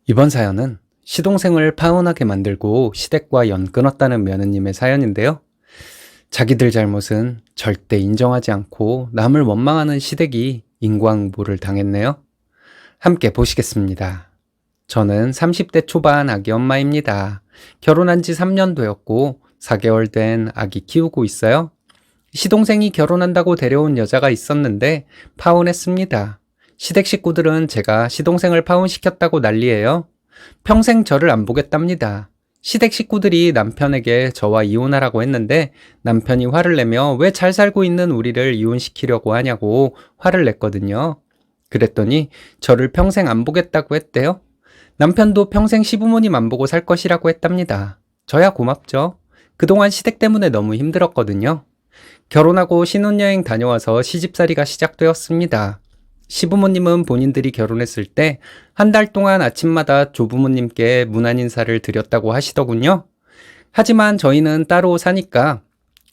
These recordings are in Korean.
이번 사연은 시동생을 파혼하게 만들고 시댁과 연 끊었다는 며느님의 사연인데요. 자기들 잘못은 절대 인정하지 않고 남을 원망하는 시댁이 인과응보를 당했네요. 함께 보시겠습니다. 저는 30대 초반 아기 엄마입니다. 결혼한 지 3년 되었고 4개월 된 아기 키우고 있어요. 시동생이 결혼한다고 데려온 여자가 있었는데 파혼했습니다. 시댁 식구들은 제가 시동생을 파혼시켰다고 난리예요. 평생 저를 안 보겠답니다. 시댁 식구들이 남편에게 저와 이혼하라고 했는데 남편이 화를 내며 왜 잘 살고 있는 우리를 이혼시키려고 하냐고 화를 냈거든요. 그랬더니 저를 평생 안 보겠다고 했대요. 남편도 평생 시부모님 안 보고 살 것이라고 했답니다. 저야 고맙죠. 그동안 시댁 때문에 너무 힘들었거든요. 결혼하고 신혼여행 다녀와서 시집살이가 시작되었습니다. 시부모님은 본인들이 결혼했을 때 한 달 동안 아침마다 조부모님께 문안 인사를 드렸다고 하시더군요. 하지만 저희는 따로 사니까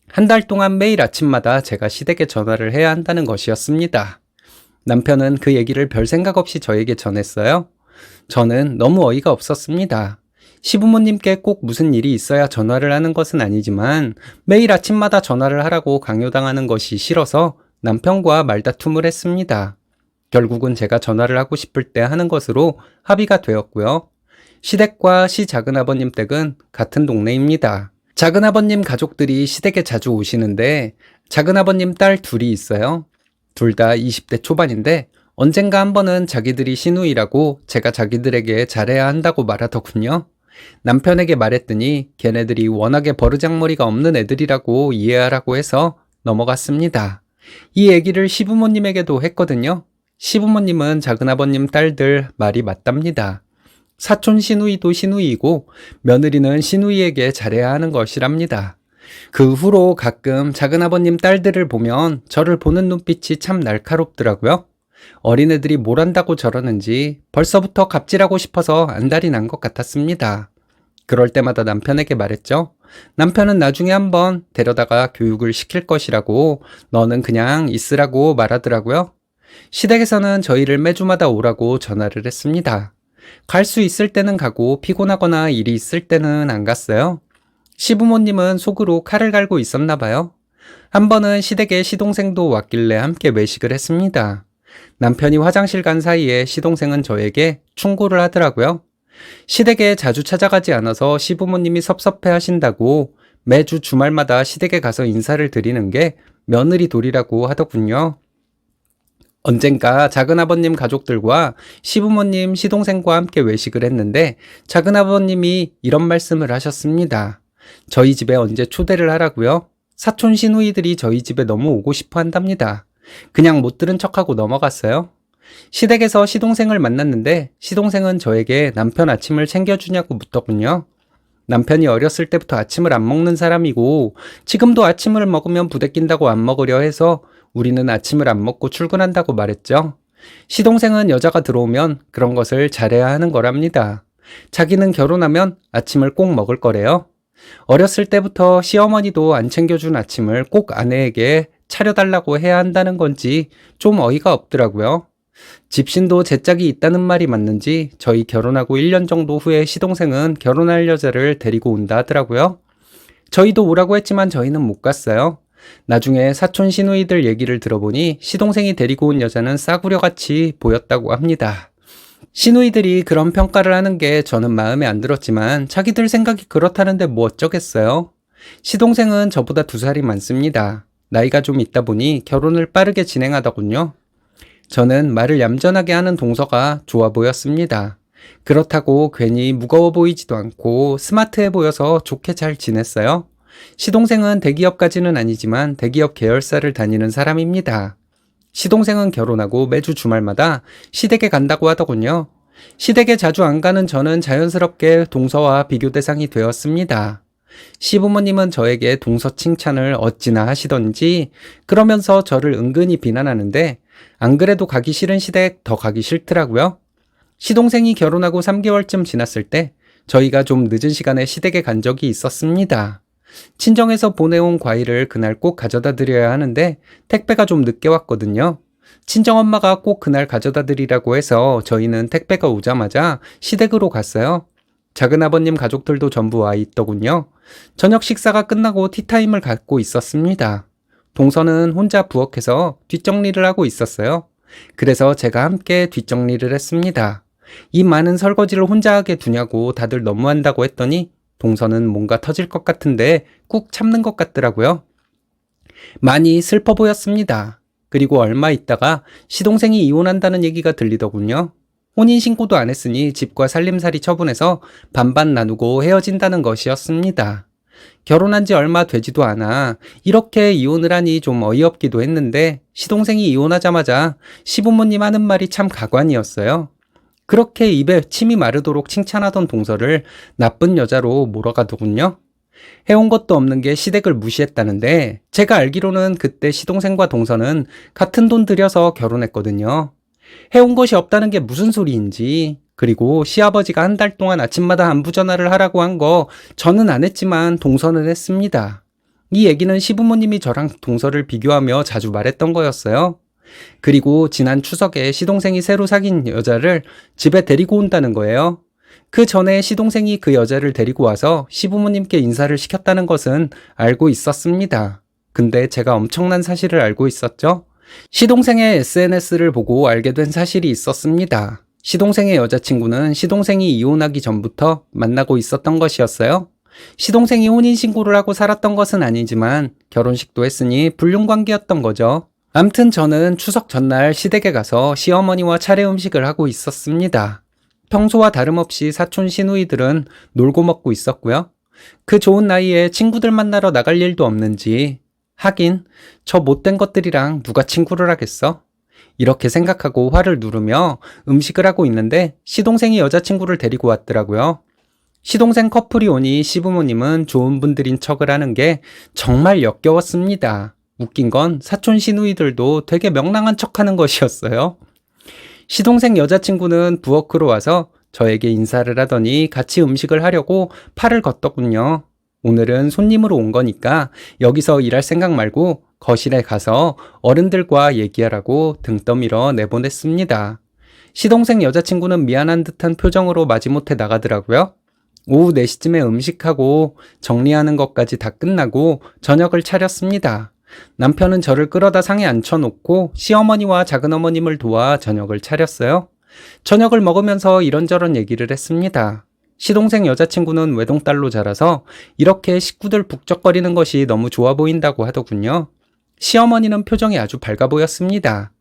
한 달 동안 매일 아침마다 제가 시댁에 전화를 해야 한다는 것이었습니다. 남편은 그 얘기를 별 생각 없이 저에게 전했어요. 저는 너무 어이가 없었습니다. 시부모님께 꼭 무슨 일이 있어야 전화를 하는 것은 아니지만 매일 아침마다 전화를 하라고 강요당하는 것이 싫어서 남편과 말다툼을 했습니다. 결국은 제가 전화를 하고 싶을 때 하는 것으로 합의가 되었고요. 시댁과 시작은아버님 댁은 같은 동네입니다. 작은아버님 가족들이 시댁에 자주 오시는데 작은아버님 딸 둘이 있어요. 둘 다 20대 초반인데 언젠가 한 번은 자기들이 시누이라고 제가 자기들에게 잘해야 한다고 말하더군요. 남편에게 말했더니 걔네들이 워낙에 버르장머리가 없는 애들이라고 이해하라고 해서 넘어갔습니다. 이 얘기를 시부모님에게도 했거든요. 시부모님은 작은아버님 딸들 말이 맞답니다. 사촌 시누이도 시누이이고 며느리는 시누이에게 잘해야 하는 것이랍니다. 그 후로 가끔 작은아버님 딸들을 보면 저를 보는 눈빛이 참 날카롭더라고요. 어린애들이 뭘 한다고 저러는지 벌써부터 갑질하고 싶어서 안달이 난 것 같았습니다. 그럴 때마다 남편에게 말했죠. 남편은 나중에 한번 데려다가 교육을 시킬 것이라고 너는 그냥 있으라고 말하더라고요. 시댁에서는 저희를 매주마다 오라고 전화를 했습니다. 갈 수 있을 때는 가고 피곤하거나 일이 있을 때는 안 갔어요. 시부모님은 속으로 칼을 갈고 있었나 봐요. 한 번은 시댁에 시동생도 왔길래 함께 외식을 했습니다. 남편이 화장실 간 사이에 시동생은 저에게 충고를 하더라고요. 시댁에 자주 찾아가지 않아서 시부모님이 섭섭해 하신다고 매주 주말마다 시댁에 가서 인사를 드리는 게 며느리 도리라고 하더군요. 언젠가 작은아버님 가족들과 시부모님, 시동생과 함께 외식을 했는데 작은아버님이 이런 말씀을 하셨습니다. 저희 집에 언제 초대를 하라고요? 사촌 시누이들이 저희 집에 너무 오고 싶어 한답니다. 그냥 못 들은 척하고 넘어갔어요. 시댁에서 시동생을 만났는데 시동생은 저에게 남편 아침을 챙겨주냐고 묻더군요. 남편이 어렸을 때부터 아침을 안 먹는 사람이고 지금도 아침을 먹으면 부대낀다고 안 먹으려 해서 우리는 아침을 안 먹고 출근한다고 말했죠. 시동생은 여자가 들어오면 그런 것을 잘해야 하는 거랍니다. 자기는 결혼하면 아침을 꼭 먹을 거래요. 어렸을 때부터 시어머니도 안 챙겨준 아침을 꼭 아내에게 차려달라고 해야 한다는 건지 좀 어이가 없더라고요. 집신도 제 짝이 있다는 말이 맞는지 저희 결혼하고 1년 정도 후에 시동생은 결혼할 여자를 데리고 온다 하더라고요. 저희도 오라고 했지만 저희는 못 갔어요. 나중에 사촌 시누이들 얘기를 들어보니 시동생이 데리고 온 여자는 싸구려같이 보였다고 합니다. 시누이들이 그런 평가를 하는 게 저는 마음에 안 들었지만 자기들 생각이 그렇다는데 뭐 어쩌겠어요. 시동생은 저보다 2살이 많습니다. 나이가 좀 있다 보니 결혼을 빠르게 진행하더군요. 저는 말을 얌전하게 하는 동서가 좋아 보였습니다. 그렇다고 괜히 무거워 보이지도 않고 스마트해 보여서 좋게 잘 지냈어요. 시동생은 대기업까지는 아니지만 대기업 계열사를 다니는 사람입니다. 시동생은 결혼하고 매주 주말마다 시댁에 간다고 하더군요. 시댁에 자주 안 가는 저는 자연스럽게 동서와 비교 대상이 되었습니다. 시부모님은 저에게 동서 칭찬을 어찌나 하시던지 그러면서 저를 은근히 비난하는데 안 그래도 가기 싫은 시댁 더 가기 싫더라고요. 시동생이 결혼하고 3개월쯤 지났을 때 저희가 좀 늦은 시간에 시댁에 간 적이 있었습니다. 친정에서 보내온 과일을 그날 꼭 가져다 드려야 하는데 택배가 좀 늦게 왔거든요. 친정엄마가 꼭 그날 가져다 드리라고 해서 저희는 택배가 오자마자 시댁으로 갔어요. 작은아버님 가족들도 전부 와 있더군요. 저녁 식사가 끝나고 티타임을 갖고 있었습니다. 동서는 혼자 부엌에서 뒷정리를 하고 있었어요. 그래서 제가 함께 뒷정리를 했습니다. 이 많은 설거지를 혼자 하게 두냐고 다들 너무한다고 했더니 동서는 뭔가 터질 것 같은데 꾹 참는 것 같더라고요. 많이 슬퍼 보였습니다. 그리고 얼마 있다가 시동생이 이혼한다는 얘기가 들리더군요. 혼인신고도 안 했으니 집과 살림살이 처분해서 반반 나누고 헤어진다는 것이었습니다. 결혼한 지 얼마 되지도 않아 이렇게 이혼을 하니 좀 어이없기도 했는데 시동생이 이혼하자마자 시부모님 하는 말이 참 가관이었어요. 그렇게 입에 침이 마르도록 칭찬하던 동서를 나쁜 여자로 몰아가더군요. 해온 것도 없는 게 시댁을 무시했다는데 제가 알기로는 그때 시동생과 동서는 같은 돈 들여서 결혼했거든요. 해온 것이 없다는 게 무슨 소리인지, 그리고 시아버지가 한 달 동안 아침마다 안부 전화를 하라고 한 거 저는 안 했지만 동서는 했습니다. 이 얘기는 시부모님이 저랑 동서를 비교하며 자주 말했던 거였어요. 그리고 지난 추석에 시동생이 새로 사귄 여자를 집에 데리고 온다는 거예요. 그 전에 시동생이 그 여자를 데리고 와서 시부모님께 인사를 시켰다는 것은 알고 있었습니다. 근데 제가 엄청난 사실을 알고 있었죠? 시동생의 SNS를 보고 알게 된 사실이 있었습니다. 시동생의 여자친구는 시동생이 이혼하기 전부터 만나고 있었던 것이었어요. 시동생이 혼인신고를 하고 살았던 것은 아니지만 결혼식도 했으니 불륜관계였던 거죠. 암튼 저는 추석 전날 시댁에 가서 시어머니와 차례 음식을 하고 있었습니다. 평소와 다름없이 사촌 시누이들은 놀고 먹고 있었고요. 그 좋은 나이에 친구들 만나러 나갈 일도 없는지, 하긴 저 못된 것들이랑 누가 친구를 하겠어? 이렇게 생각하고 화를 누르며 음식을 하고 있는데 시동생이 여자친구를 데리고 왔더라고요. 시동생 커플이 오니 시부모님은 좋은 분들인 척을 하는 게 정말 역겨웠습니다. 웃긴 건 사촌 시누이들도 되게 명랑한 척하는 것이었어요. 시동생 여자친구는 부엌으로 와서 저에게 인사를 하더니 같이 음식을 하려고 팔을 걷더군요. 오늘은 손님으로 온 거니까 여기서 일할 생각 말고 거실에 가서 어른들과 얘기하라고 등 떠밀어 내보냈습니다. 시동생 여자친구는 미안한 듯한 표정으로 마지못해 나가더라고요. 오후 4시쯤에 음식하고 정리하는 것까지 다 끝나고 저녁을 차렸습니다. 남편은 저를 끌어다 상에 앉혀놓고 시어머니와 작은어머님을 도와 저녁을 차렸어요. 저녁을 먹으면서 이런저런 얘기를 했습니다. 시동생 여자친구는 외동딸로 자라서 이렇게 식구들 북적거리는 것이 너무 좋아 보인다고 하더군요. 시어머니는 표정이 아주 밝아 보였습니다.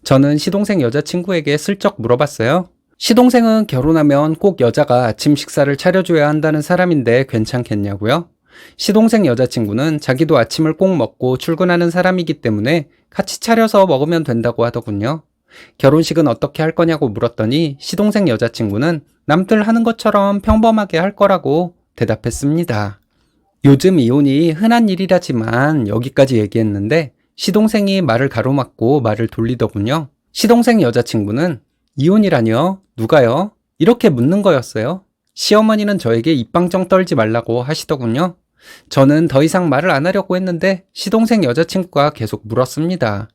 저는 시동생 여자친구에게 슬쩍 물어봤어요. 시동생은 결혼하면 꼭 여자가 아침 식사를 차려줘야 한다는 사람인데 괜찮겠냐고요? 시동생 여자친구는 자기도 아침을 꼭 먹고 출근하는 사람이기 때문에 같이 차려서 먹으면 된다고 하더군요. 결혼식은 어떻게 할 거냐고 물었더니 시동생 여자친구는 남들 하는 것처럼 평범하게 할 거라고 대답했습니다. 요즘 이혼이 흔한 일이라지만 여기까지 얘기했는데 시동생이 말을 가로막고 말을 돌리더군요. 시동생 여자친구는 이혼이라뇨? 누가요? 이렇게 묻는 거였어요. 시어머니는 저에게 입방정 떨지 말라고 하시더군요. 저는 더 이상 말을 안 하려고 했는데 시동생 여자친구가 계속 물었습니다.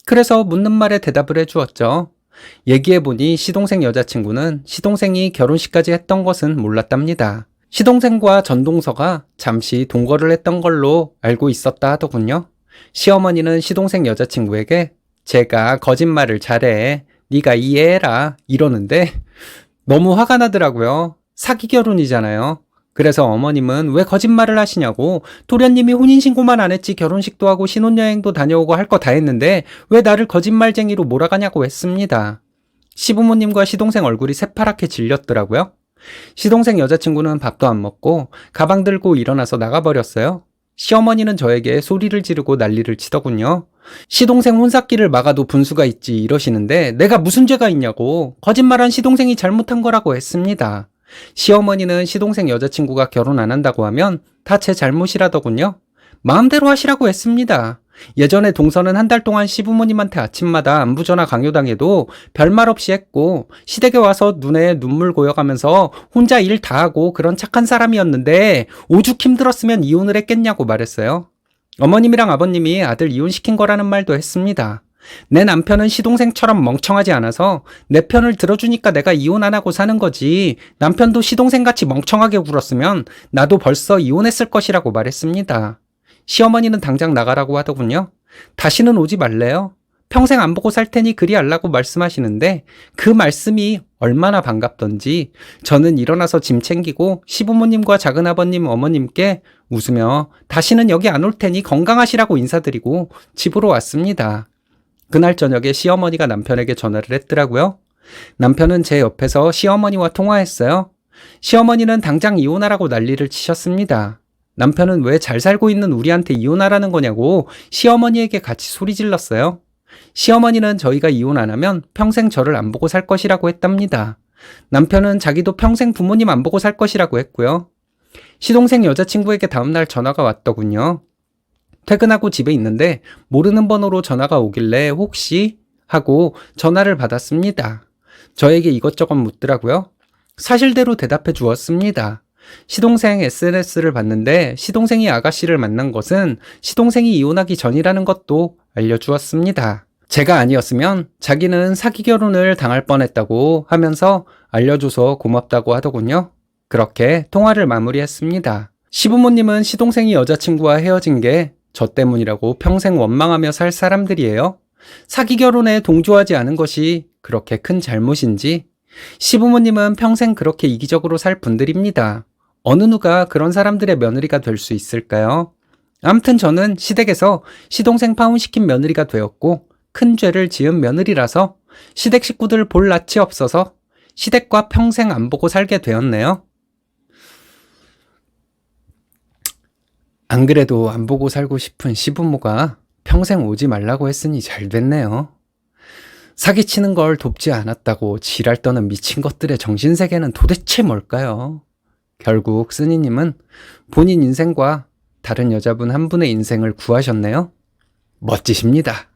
그래서 묻는 말에 대답을 해주었죠. 얘기해보니 시동생 여자친구는 시동생이 결혼식까지 했던 것은 몰랐답니다. 시동생과 전동서가 잠시 동거를 했던 걸로 알고 있었다 하더군요. 시어머니는 시동생 여자친구에게 제가 거짓말을 잘해. 네가 이해해라. 이러는데 너무 화가 나더라고요. 사기 결혼이잖아요. 그래서 어머님은 왜 거짓말을 하시냐고, 도련님이 혼인신고만 안 했지 결혼식도 하고 신혼여행도 다녀오고 할 거 다 했는데 왜 나를 거짓말쟁이로 몰아가냐고 했습니다. 시부모님과 시동생 얼굴이 새파랗게 질렸더라고요. 시동생 여자친구는 밥도 안 먹고 가방 들고 일어나서 나가버렸어요. 시어머니는 저에게 소리를 지르고 난리를 치더군요. 시동생 혼사기를 막아도 분수가 있지 이러시는데 내가 무슨 죄가 있냐고, 거짓말한 시동생이 잘못한 거라고 했습니다. 시어머니는 시동생 여자친구가 결혼 안 한다고 하면 다 제 잘못이라더군요. 마음대로 하시라고 했습니다. 예전에 동서는 한 달 동안 시부모님한테 아침마다 안부전화 강요당해도 별말 없이 했고 시댁에 와서 눈에 눈물 고여가면서 혼자 일 다 하고 그런 착한 사람이었는데 오죽 힘들었으면 이혼을 했겠냐고 말했어요. 어머님이랑 아버님이 아들 이혼시킨 거라는 말도 했습니다. 내 남편은 시동생처럼 멍청하지 않아서 내 편을 들어주니까 내가 이혼 안 하고 사는 거지. 남편도 시동생같이 멍청하게 굴었으면 나도 벌써 이혼했을 것이라고 말했습니다. 시어머니는 당장 나가라고 하더군요. 다시는 오지 말래요. 평생 안 보고 살 테니 그리 알라고 말씀하시는데 그 말씀이 얼마나 반갑던지 저는 일어나서 짐 챙기고 시부모님과 작은아버님 어머님께 웃으며 다시는 여기 안 올 테니 건강하시라고 인사드리고 집으로 왔습니다. 그날 저녁에 시어머니가 남편에게 전화를 했더라고요. 남편은 제 옆에서 시어머니와 통화했어요. 시어머니는 당장 이혼하라고 난리를 치셨습니다. 남편은 왜 잘 살고 있는 우리한테 이혼하라는 거냐고 시어머니에게 같이 소리 질렀어요. 시어머니는 저희가 이혼 안 하면 평생 저를 안 보고 살 것이라고 했답니다. 남편은 자기도 평생 부모님 안 보고 살 것이라고 했고요. 시동생 여자친구에게 다음날 전화가 왔더군요. 퇴근하고 집에 있는데 모르는 번호로 전화가 오길래 혹시 하고 전화를 받았습니다. 저에게 이것저것 묻더라고요. 사실대로 대답해 주었습니다. 시동생 SNS를 봤는데 시동생이 아가씨를 만난 것은 시동생이 이혼하기 전이라는 것도 알려주었습니다. 제가 아니었으면 자기는 사기 결혼을 당할 뻔했다고 하면서 알려줘서 고맙다고 하더군요. 그렇게 통화를 마무리했습니다. 시부모님은 시동생이 여자친구와 헤어진 게 저 때문이라고 평생 원망하며 살 사람들이에요. 사기 결혼에 동조하지 않은 것이 그렇게 큰 잘못인지 시부모님은 평생 그렇게 이기적으로 살 분들입니다. 어느 누가 그런 사람들의 며느리가 될 수 있을까요? 아무튼 저는 시댁에서 시동생 파혼시킨 며느리가 되었고 큰 죄를 지은 며느리라서 시댁 식구들 볼 낯이 없어서 시댁과 평생 안 보고 살게 되었네요. 안 그래도 안 보고 살고 싶은 시부모가 평생 오지 말라고 했으니 잘 됐네요. 사기치는 걸 돕지 않았다고 지랄 떠는 미친 것들의 정신세계는 도대체 뭘까요? 결국 쓰니님은 본인 인생과 다른 여자분 한 분의 인생을 구하셨네요. 멋지십니다.